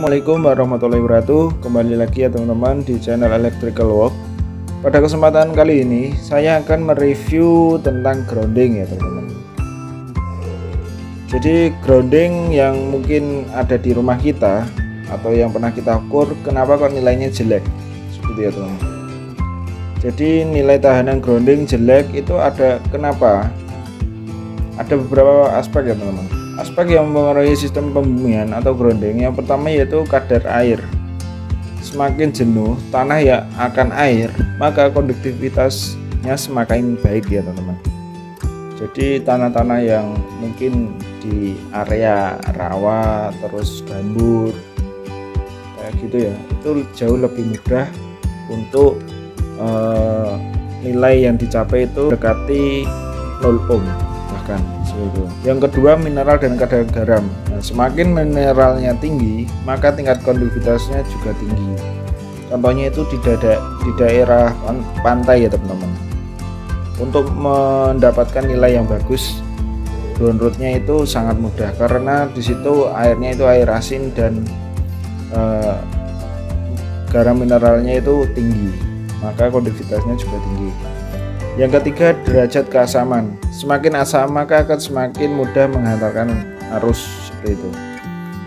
Assalamualaikum warahmatullahi wabarakatuh. Kembali lagi ya teman-teman di channel Electrical Work. Pada kesempatan kali ini saya akan mereview tentang grounding ya teman-teman. Jadi grounding yang mungkin ada di rumah kita atau yang pernah kita ukur, kenapa kok nilainya jelek seperti ya teman-teman. Jadi nilai tahanan grounding jelek itu ada kenapa? Ada beberapa aspek ya teman-teman. Aspek yang mempengaruhi sistem pembumian atau grounding, yang pertama yaitu kadar air. Semakin jenuh tanah ya akan air, maka konduktivitasnya semakin baik ya teman-teman. Jadi tanah-tanah yang mungkin di area rawa terus gambur kayak gitu ya, itu jauh lebih mudah untuk nilai yang dicapai itu dekati 0 ohm bahkan. Yang kedua, mineral dan kadar garam. Nah, semakin mineralnya tinggi, maka tingkat konduktivitasnya juga tinggi. Contohnya itu di daerah pantai ya teman-teman. Untuk mendapatkan nilai yang bagus, ground rootnya itu sangat mudah karena di situ airnya itu air asin dan garam mineralnya itu tinggi, maka konduktivitasnya juga tinggi. Yang ketiga, derajat keasaman. Semakin asam maka akan semakin mudah menghantarkan arus seperti itu.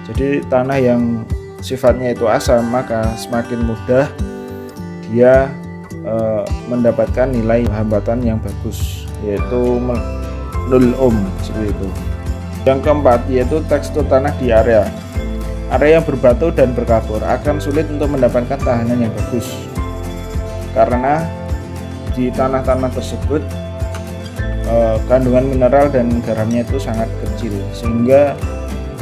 Jadi tanah yang sifatnya itu asam maka semakin mudah dia mendapatkan nilai hambatan yang bagus, yaitu 0 ohm seperti itu. Yang keempat yaitu tekstur tanah di area yang berbatu dan berkabur akan sulit untuk mendapatkan tahanan yang bagus karena di tanah-tanah tersebut kandungan mineral dan garamnya itu sangat kecil, sehingga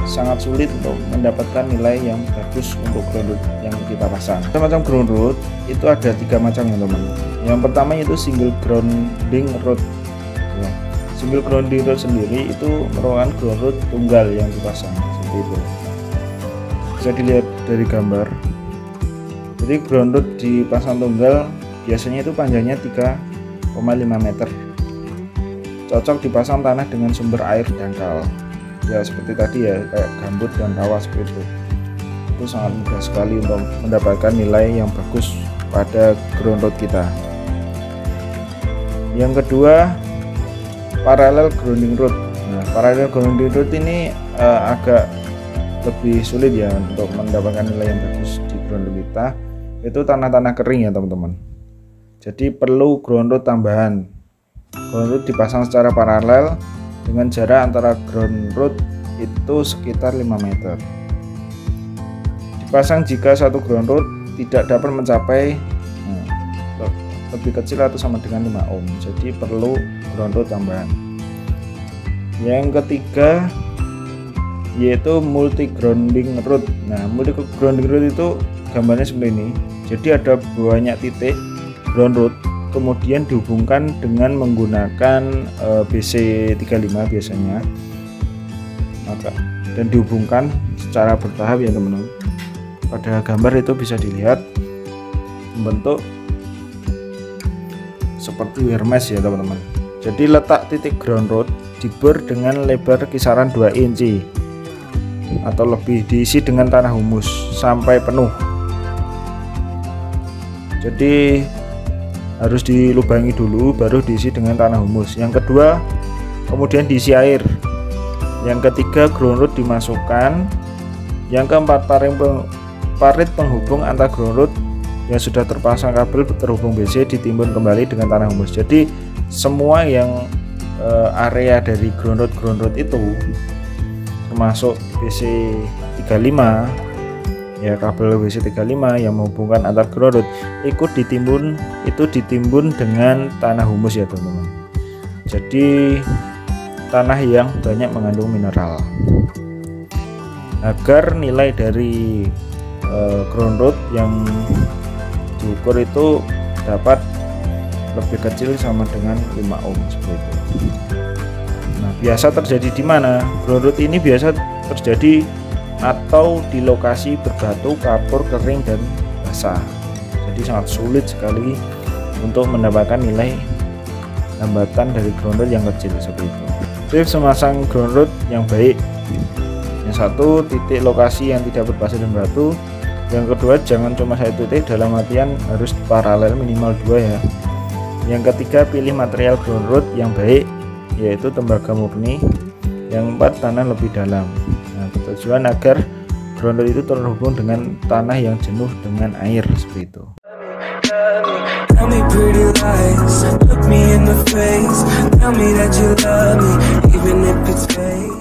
sangat sulit untuk mendapatkan nilai yang bagus untuk ground root yang kita pasang. Macam ground root itu ada 3 macam ya teman. Yang pertama itu single grounding root ya. Single grounding root sendiri itu merupakan ground root tunggal yang dipasang seperti itu, bisa dilihat dari gambar. Jadi ground root dipasang tunggal biasanya itu panjangnya 3,5 meter. Cocok dipasang tanah dengan sumber air dangkal. Ya seperti tadi ya, kayak gambut dan rawa seperti itu. Itu sangat mudah sekali untuk mendapatkan nilai yang bagus pada ground root kita. Yang kedua, parallel grounding root. Nah, parallel grounding root ini agak lebih sulit ya untuk mendapatkan nilai yang bagus di ground root kita. Itu tanah-tanah kering ya teman-teman. Jadi perlu ground root tambahan. Ground root dipasang secara paralel dengan jarak antara ground root itu sekitar 5 meter. Dipasang jika satu ground root tidak dapat mencapai lebih kecil atau sama dengan 5 ohm. Jadi perlu ground root tambahan. Yang ketiga yaitu multi grounding root. Nah, multi grounding root itu gambarnya seperti ini. Jadi ada banyak titik ground root, kemudian dihubungkan dengan menggunakan BC35 biasanya, dan dihubungkan secara bertahap ya teman-teman. Pada gambar itu bisa dilihat membentuk seperti wire mesh ya teman-teman. Jadi letak titik ground root dibor dengan lebar kisaran 2 inci atau lebih, diisi dengan tanah humus sampai penuh. Jadi harus dilubangi dulu baru diisi dengan tanah humus. Yang kedua, kemudian diisi air. Yang ketiga, ground root dimasukkan. Yang keempat, parit penghubung antar ground root yang sudah terpasang kabel terhubung BC ditimbun kembali dengan tanah humus. Jadi semua yang area dari ground root itu termasuk BC35 ya, kabel WC35 yang menghubungkan antar ground root ikut ditimbun dengan tanah humus ya teman-teman. Jadi tanah yang banyak mengandung mineral agar nilai dari ground root yang diukur itu dapat lebih kecil sama dengan 5 ohm seperti itu. Nah, biasa terjadi di mana? Ground root ini biasa terjadi atau di lokasi berbatu, kapur, kering, dan basah. Jadi sangat sulit sekali untuk mendapatkan nilai hambatan dari ground root yang kecil seperti itu. Tips memasang ground root yang baik Yang satu, titik lokasi yang tidak berpasir dan batu. Yang kedua, jangan cuma satu titik, dalam artian harus paralel minimal 2 ya. Yang ketiga, pilih material ground root yang baik, yaitu tembaga murni. Yang keempat, tanah lebih dalam. Nah, tujuan agar ground root itu terhubung dengan tanah yang jenuh dengan air, seperti itu. Tell me pretty lies, look me in the face, tell me that you love me, even if it's fake.